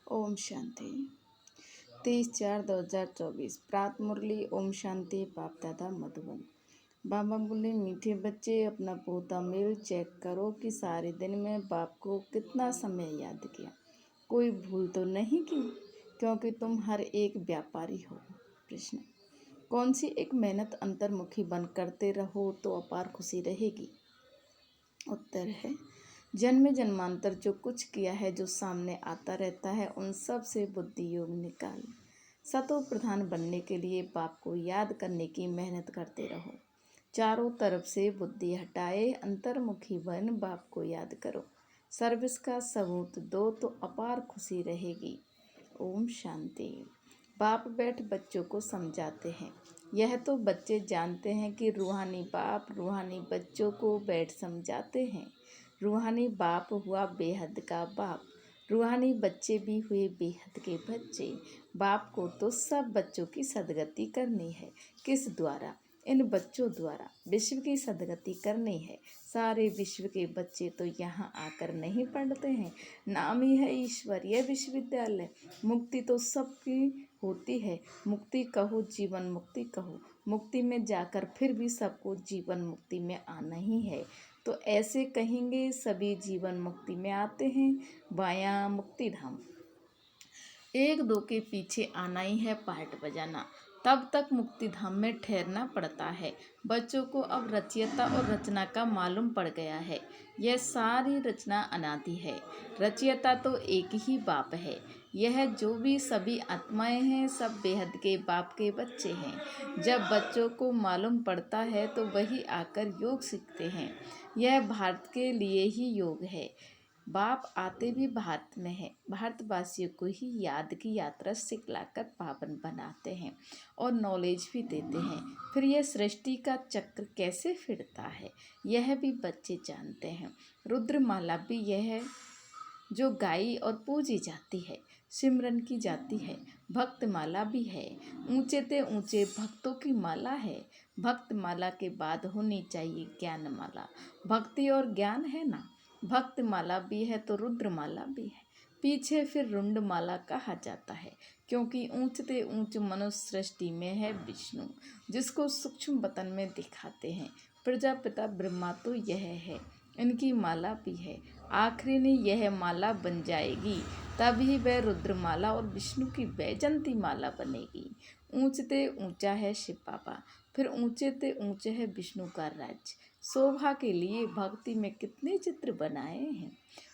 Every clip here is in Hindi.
ओम शांति 30/4/2024 प्रात मुरली। ओम शांति। बाप दादा मधुबन। बाबा बोले, मीठे बच्चे अपना पोता मेल चेक करो कि सारे दिन में बाप को कितना समय याद किया। कोई भूल तो नहीं की, क्योंकि तुम हर एक व्यापारी हो। प्रश्न, कौन सी एक मेहनत अंतर्मुखी बन करते रहो तो अपार खुशी रहेगी। उत्तर है, जन्म जन्मांतर जो कुछ किया है, जो सामने आता रहता है, उन सब से बुद्धि योग निकाल। सतो प्रधान बनने के लिए बाप को याद करने की मेहनत करते रहो। चारों तरफ से बुद्धि हटाए अंतर्मुखी बन बाप को याद करो। सर्विस का सबूत दो तो अपार खुशी रहेगी। ओम शांति। बाप बैठ बच्चों को समझाते हैं। यह तो बच्चे जानते हैं कि रूहानी बाप रूहानी बच्चों को बैठ समझाते हैं। रूहानी बाप हुआ बेहद का बाप, रूहानी बच्चे भी हुए बेहद के बच्चे। बाप को तो सब बच्चों की सदगति करनी है। किस द्वारा? इन बच्चों द्वारा विश्व की सदगति करनी है। सारे विश्व के बच्चे तो यहाँ आकर नहीं पढ़ते हैं। नाम ही है ईश्वरीय विश्वविद्यालय। मुक्ति तो सबकी होती है। मुक्ति कहो, जीवन मुक्ति कहो। मुक्ति में जाकर फिर भी सबको जीवन मुक्ति में आना ही है। तो ऐसे कहेंगे सभी जीवन मुक्ति में आते हैं। बायां मुक्ति धाम। एक दो के पीछे आना ही है पार्ट बजाना। तब तक मुक्ति धाम में ठहरना पड़ता है। बच्चों को अब रचयिता और रचना का मालूम पड़ गया है। यह सारी रचना अनादि है। रचयिता तो एक ही बाप है। यह जो भी सभी आत्माएं हैं, सब बेहद के बाप के बच्चे हैं। जब बच्चों को मालूम पड़ता है तो वही आकर योग सीखते हैं। यह भारत के लिए ही योग है। बाप आते भी भारत में है। भारतवासियों को ही याद की यात्रा सिखलाकर पावन बनाते हैं और नॉलेज भी देते हैं। फिर यह सृष्टि का चक्र कैसे फिरता है, यह भी बच्चे जानते हैं। रुद्रमाला भी यह जो गाई और पूजी जाती है, सिमरन की जाती है। भक्त माला भी है। ऊंचे ते ऊंचे भक्तों की माला है। भक्त माला के बाद होनी चाहिए ज्ञान माला। भक्ति और ज्ञान है ना। भक्त माला भी है तो रुद्र माला भी है। पीछे फिर रुंड माला कहा जाता है, क्योंकि ऊंचते ऊंच मनुष्य सृष्टि में है विष्णु, जिसको सूक्ष्म बतन में दिखाते हैं। प्रजापिता ब्रह्मा तो यह है, इनकी माला भी है। आखिरी में यह माला बन जाएगी, तभी वह रुद्रमाला और विष्णु की वैजंती माला बनेगी। ऊंचते ऊंचा है शिव बाबा, फिर ऊंचे ते ऊंचे है विष्णु का राज्य। शोभा के लिए भक्ति में कितने चित्र बनाए हैं,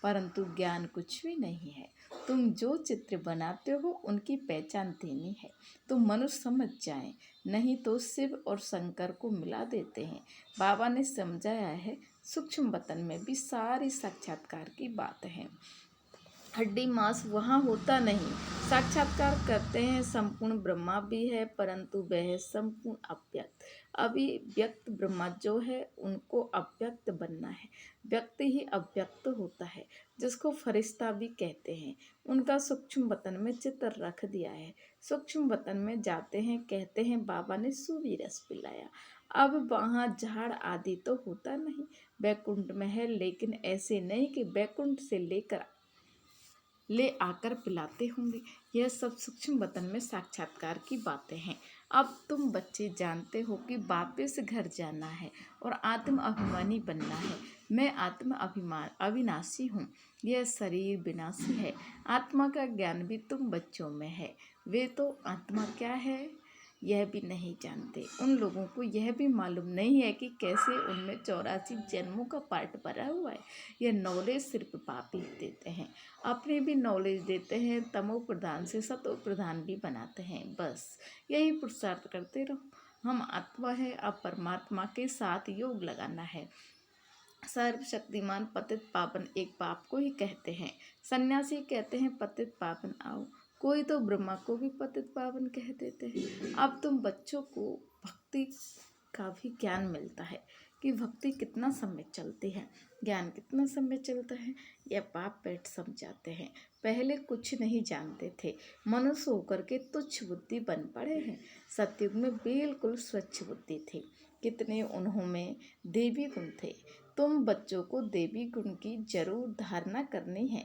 परंतु ज्ञान कुछ भी नहीं है। तुम जो चित्र बनाते हो उनकी पहचान देनी है तो मनुष्य समझ जाए, नहीं तो शिव और शंकर को मिला देते हैं। बाबा ने समझाया है, सूक्ष्म वतन में भी सारी साक्षात्कार की बात है। हड्डी मांस वहाँ होता नहीं। साक्षात्कार करते हैं संपूर्ण ब्रह्मा भी है, परंतु वह संपूर्ण अव्यक्त। अभी व्यक्त ब्रह्मा जो है उनको अव्यक्त बनना है। व्यक्त ही अव्यक्त होता है, जिसको फरिश्ता भी कहते हैं। उनका सूक्ष्म वतन में चित्र रख दिया है। सूक्ष्म वतन में जाते हैं, कहते हैं बाबा ने सूवी रस पिलाया। अब वहाँ झाड़ आदि तो होता नहीं। बैकुंठ में है, लेकिन ऐसे नहीं कि बैकुंठ से ले आकर पिलाते होंगे। यह सब सूक्ष्म वतन में साक्षात्कार की बातें हैं। अब तुम बच्चे जानते हो कि वापस घर जाना है और आत्म अभिमानी बनना है। मैं आत्म अभिमान अविनाशी हूँ, यह शरीर विनाशी है। आत्मा का ज्ञान भी तुम बच्चों में है। वे तो आत्मा क्या है यह भी नहीं जानते। उन लोगों को यह भी मालूम नहीं है कि कैसे उनमें 84 जन्मों का पार्ट भरा हुआ है। यह नॉलेज सिर्फ बाप ही देते हैं। अपने भी नॉलेज देते हैं, तमो प्रधान से सतो प्रधान भी बनाते हैं। बस यही पुरुषार्थ करते रहो। हम आत्मा है, अब परमात्मा के साथ योग लगाना है। सर्वशक्तिमान पतित पावन एक बाप को ही कहते हैं। सन्यासी कहते हैं पतित पावन आओ। कोई तो ब्रह्मा को भी पतित पावन कह देते हैं। अब तुम बच्चों को भक्ति का भी ज्ञान मिलता है कि भक्ति कितना समय चलती है, ज्ञान कितना समय चलता है, यह बाप बैठ समझाते हैं। पहले कुछ नहीं जानते थे, मनुष्य होकर के तुच्छ बुद्धि बन पड़े हैं। सतयुग में बिल्कुल स्वच्छ बुद्धि थी। कितने उन्हों में देवी गुण थे, तुम बच्चों को देवी गुण की जरूर धारणा करनी है।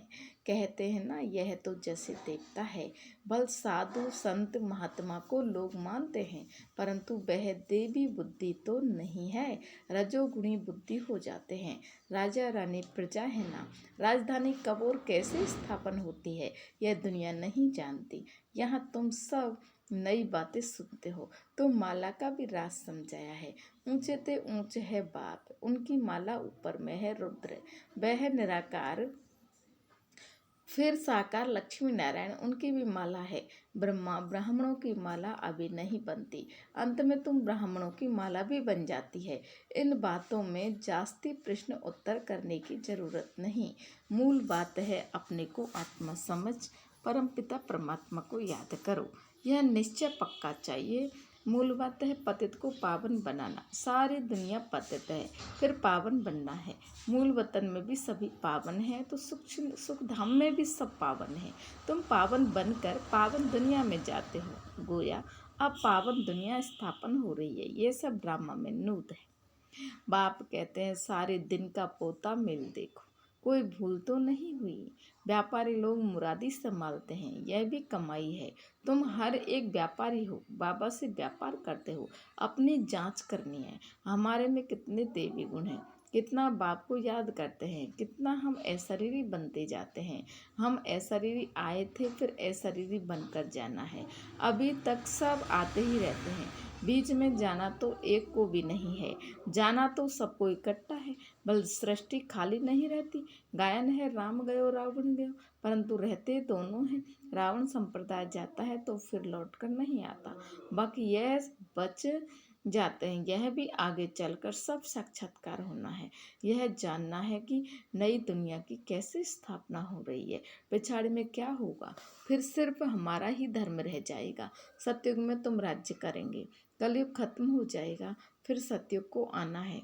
कहते हैं ना, यह तो जैसे देवता है। बल साधु संत महात्मा को लोग मानते हैं, परंतु वह देवी बुद्धि तो नहीं है, रजोगुणी बुद्धि हो जाते हैं। राजा रानी प्रजा है ना, राजधानी कब और कैसे स्थापन होती है यह दुनिया नहीं जानती। यहाँ तुम सब नई बातें सुनते हो। तो माला का भी राज समझाया है। ऊंचे ते ऊंचे है बाप, उनकी माला ऊपर में है रुद्र, वह है निराकार। फिर साकार लक्ष्मी नारायण, उनकी भी माला है। ब्रह्मा ब्राह्मणों की माला अभी नहीं बनती, अंत में तुम ब्राह्मणों की माला भी बन जाती है। इन बातों में जास्ती प्रश्न उत्तर करने की जरूरत नहीं। मूल बात है अपने को आत्मा समझ, परमपिता परमात्मा को याद करो, यह निश्चय पक्का चाहिए। मूल बात है पतित को पावन बनाना। सारी दुनिया पतित है, फिर पावन बनना है। मूल वतन में भी सभी पावन हैं, तो सुख धाम में भी सब पावन हैं। तुम पावन बनकर पावन दुनिया में जाते हो। गोया अब पावन दुनिया स्थापन हो रही है, ये सब ड्रामा में नूत है। बाप कहते हैं सारे दिन का पोता मेल देखो, कोई भूल तो नहीं हुई। व्यापारी लोग मुरादी संभालते हैं, यह भी कमाई है। तुम हर एक व्यापारी हो, बाबा से व्यापार करते हो। अपनी जांच करनी है, हमारे में कितने देवी गुण हैं, कितना बाप को याद करते हैं, कितना हम अशरीरी बनते जाते हैं। हम अशरीरी आए थे, फिर अशरीरी बनकर जाना है। अभी तक सब आते ही रहते हैं, बीच में जाना तो एक को भी नहीं है, जाना तो सबको इकट्ठा है। बल सृष्टि खाली नहीं रहती। गायन है राम गयो रावण गयो, परंतु रहते दोनों हैं। रावण संप्रदाय जाता है तो फिर लौट कर नहीं आता, बाकी यह बच जाते हैं। यह भी आगे चलकर सब साक्षात्कार होना है। यह जानना है कि नई दुनिया की कैसे स्थापना हो रही है, पिछाड़ी में क्या होगा। फिर सिर्फ हमारा ही धर्म रह जाएगा। सतयुग में तुम राज्य करेंगे, कलयुग खत्म हो जाएगा, फिर सतयुग को आना है।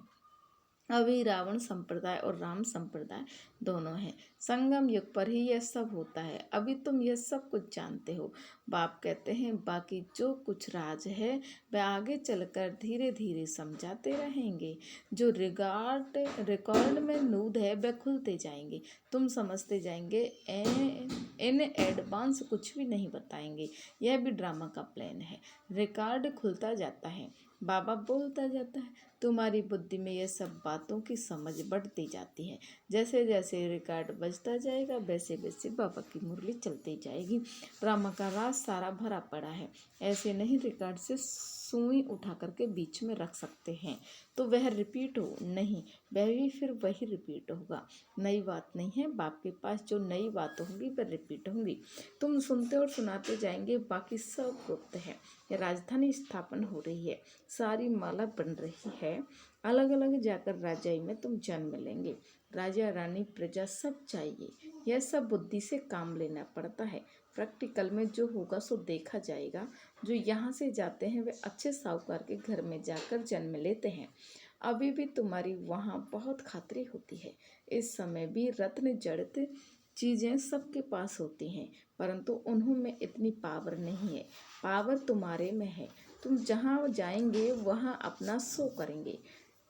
अभी रावण संप्रदाय और राम संप्रदाय दोनों हैं। संगम युग पर ही यह सब होता है। अभी तुम यह सब कुछ जानते हो। बाप कहते हैं बाकी जो कुछ राज है वह आगे चलकर धीरे धीरे समझाते रहेंगे। जो रिकॉर्ड में नूद है वह खुलते जाएंगे, तुम समझते जाएंगे। इन एडवांस कुछ भी नहीं बताएंगे, यह भी ड्रामा का प्लान है। रिकॉर्ड खुलता जाता है, बाबा बोलता जाता है, तुम्हारी बुद्धि में ये सब बातों की समझ बढ़ती जाती है। जैसे जैसे रिकॉर्ड बजता जाएगा वैसे वैसे बाबा की मुरली चलती जाएगी। ड्रामा का राज सारा भरा पड़ा है। ऐसे नहीं रिकॉर्ड से सुई उठा करके बीच में रख सकते हैं तो वह रिपीट हो नहीं, वह भी फिर वही रिपीट होगा। नई बात नहीं है, बाप के पास जो नई बात होंगी वह रिपीट होंगी। तुम सुनते और सुनाते जाएंगे, बाकी सब गुप्त है। राजधानी स्थापन हो रही है, सारी माला बन रही है। अलग अलग जाकर राजाई में तुम जन्म लेंगे। राजा रानी प्रजा सब चाहिए, यह सब बुद्धि से काम लेना पड़ता है। प्रैक्टिकल में जो होगा सो देखा जाएगा। जो यहाँ से जाते हैं वे अच्छे साहूकार के घर में जाकर जन्म लेते हैं। अभी भी तुम्हारी वहाँ बहुत खातिरी होती है। इस समय भी रत्न जड़ित चीज़ें सबके पास होती हैं, परंतु उन्होंने इतनी पावर नहीं है। पावर तुम्हारे में है। तुम जहाँ जाएंगे वहाँ अपना शो करेंगे।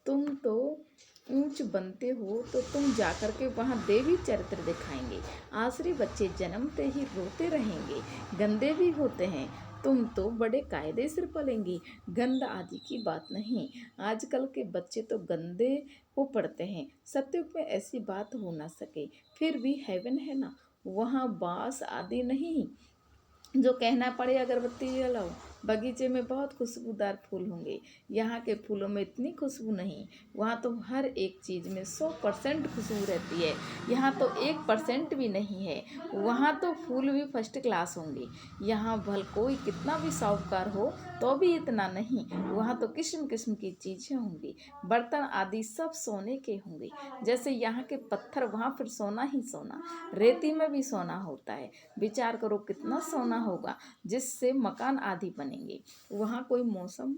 तुम तो ऊंच बनते हो तो तुम जाकर के वहाँ देवी चरित्र दिखाएंगे। आसरी बच्चे जन्मते ही रोते रहेंगे, गंदे भी होते हैं। तुम तो बड़े कायदे से पलेंगे, गंद आदि की बात नहीं। आजकल के बच्चे तो गंदे हो पड़ते हैं। सत्युग में ऐसी बात हो ना सके। फिर भी हेवन है ना, वहाँ बांस आदि नहीं जो कहना पड़े अगरबत्ती जलाओ। बगीचे में बहुत खुशबूदार फूल होंगे, यहाँ के फूलों में इतनी खुशबू नहीं। वहाँ तो हर एक चीज़ में 100% खुशबू रहती है, यहाँ तो 1% भी नहीं है। वहाँ तो फूल भी फर्स्ट क्लास होंगे। यहाँ भल कोई कितना भी साहूकार हो तो भी इतना नहीं। वहाँ तो किस्म किस्म की चीज़ें होंगी, बर्तन आदि सब सोने के होंगे। जैसे यहाँ के पत्थर, वहाँ फिर सोना ही सोना। रेती में भी सोना होता है। विचार करो कितना सोना होगा जिससे मकान आदि बनेंगे। वहाँ कोई मौसम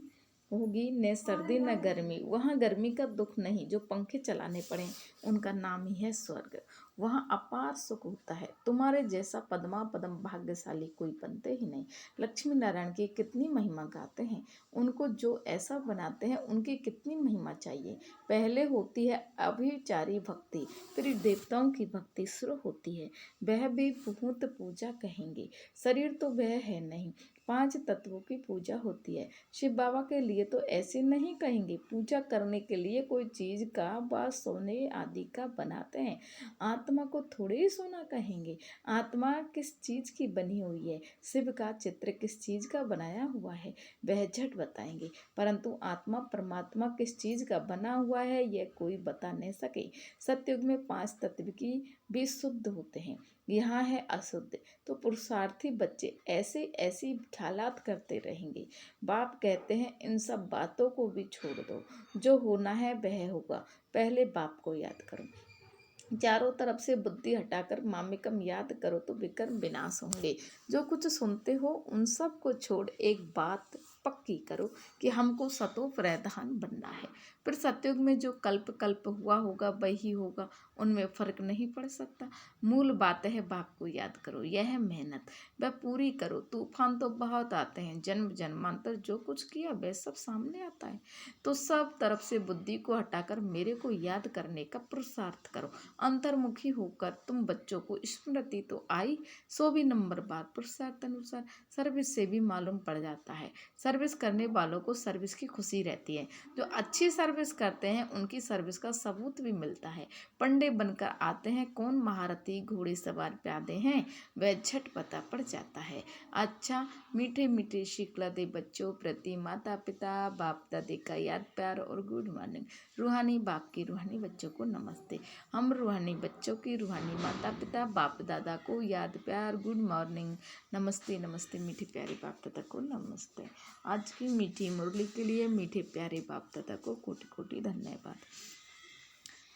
होगी न सर्दी न गर्मी, वहाँ गर्मी का दुख नहीं। जो पंखे चलाने पड़े उनका नाम ही है स्वर्ग। वहाँ अपार सुख होता है। तुम्हारे जैसा पद्मा पदम भाग्यशाली कोई बनते ही नहीं। लक्ष्मी नारायण की कितनी महिमा गाते हैं, उनको जो ऐसा बनाते हैं उनकी कितनी महिमा चाहिए। पहले होती है अभिचारी भक्ति, फिर देवताओं की भक्ति शुरू होती है। वह भी बहुत पूजा कहेंगे, शरीर तो वह है नहीं। 5 तत्वों की पूजा होती है। शिव बाबा के लिए तो ऐसे नहीं कहेंगे। पूजा करने के लिए कोई चीज का व सोने आदि का बनाते हैं। आत्मा को थोड़े ही सोना कहेंगे। आत्मा किस चीज की बनी हुई है, शिव का चित्र किस चीज का बनाया हुआ है, वह झट बताएंगे। परंतु आत्मा परमात्मा किस चीज का बना हुआ है यह कोई बता नहीं सके। सतयुग में 5 तत्व की भी शुद्ध होते हैं, यहाँ है अशुद्ध। तो पुरुषार्थी बच्चे ऐसे ऐसी ख्यालात करते रहेंगे। बाप कहते हैं इन सब बातों को भी छोड़ दो, जो होना है वह होगा, पहले बाप को याद करो। चारों तरफ से बुद्धि हटाकर मामिकम याद करो तो विकर्म विनाश होंगे। जो कुछ सुनते हो उन सब को छोड़ एक बात पक्की करो कि हमको सतो प्रधान बनना है। फिर सतयुग में जो कल्प कल्प हुआ होगा वही होगा, उनमें फर्क नहीं पड़ सकता। मूल बात है बाप को याद करो, यह है मेहनत, वह पूरी करो। तूफान तो बहुत आते हैं, जन्म जन्मांतर जो कुछ किया वह सब सामने आता है। तो सब तरफ से बुद्धि को हटाकर मेरे को याद करने का पुरुषार्थ करो। अंतर्मुखी होकर तुम बच्चों को स्मृति तो आई, सो भी नंबर बाद पुरुषार्थ अनुसार सर्विस से भी मालूम पड़ जाता है। सर्विस करने वालों को सर्विस की खुशी रहती है। जो अच्छी सर्विस करते हैं उनकी सर्विस का सबूत भी मिलता है। पंडे बनकर आते हैं कौन महारथी घोड़े सवार प्यादे हैं, वह झट पता पड़ जाता है। अच्छा, मीठे मीठे शिकला दे बच्चों प्रति माता पिता बाप दादे का याद प्यार और गुड मॉर्निंग। रूहानी बाप की रूहानी बच्चों को नमस्ते। हम रूहानी बच्चों की रूहानी माता पिता बाप दादा को याद प्यार गुड मॉर्निंग, नमस्ते नमस्ते। मीठे प्यारे बाप दादा को नमस्ते। आज की मीठी मुरली के लिए मीठे प्यारे बाप दादा को कोटि कोटि धन्यवाद।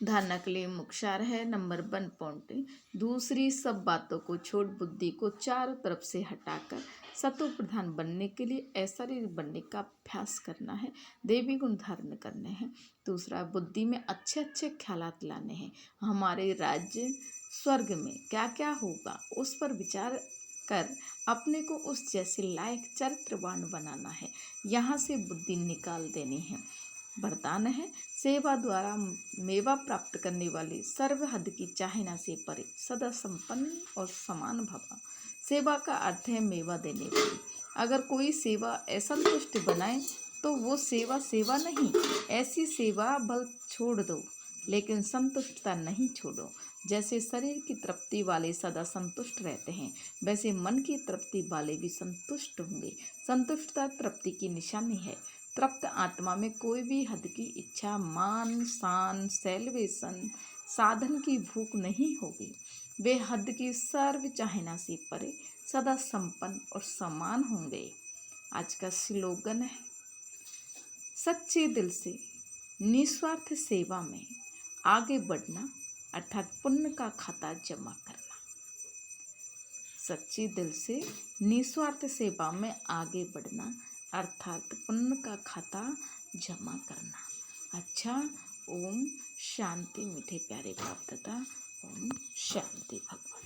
धारणा के लिए मुख्यार है नंबर 1 पॉइंट, दूसरी सब बातों को छोड़ बुद्धि को चारों तरफ से हटाकर सतो प्रधान बनने के लिए ऐश्वर्य बनने का अभ्यास करना है, देवी गुण धारण करने हैं। दूसरा, बुद्धि में अच्छे अच्छे ख्यालात लाने हैं। हमारे राज्य स्वर्ग में क्या क्या होगा उस पर विचार कर अपने को उस जैसे लायक चरित्रवान बनाना है, यहाँ से बुद्धि निकाल देनी है। वरदान है, सेवा द्वारा मेवा प्राप्त करने वाले सर्व हद की चाहना से परे सदा संपन्न और समान भवा। सेवा का अर्थ है मेवा देने वाली। अगर कोई सेवा असंतुष्ट बनाए तो वो सेवा सेवा नहीं। ऐसी सेवा बल छोड़ दो, लेकिन संतुष्टता नहीं छोड़ो। जैसे शरीर की तृप्ति वाले सदा संतुष्ट रहते हैं, वैसे मन की तृप्ति वाले भी संतुष्ट होंगे। संतुष्टता तृप्ति की निशानी है। तृप्त आत्मा में कोई भी हद की इच्छा, मान शान सेलिब्रेशन साधन की भूख नहीं होगी। वे हद की सर्व चाहना से परे सदा संपन्न और समान होंगे। आज का स्लोगन है, सच्चे दिल से निस्वार्थ सेवा में आगे बढ़ना अर्थात पुण्य का खाता जमा करना। सच्चे दिल से निस्वार्थ सेवा में आगे बढ़ना अर्थात पुण्य का खाता जमा करना। अच्छा, ओम शांति। मीठे प्यारे बाप दादा, ओम शांति। भगवान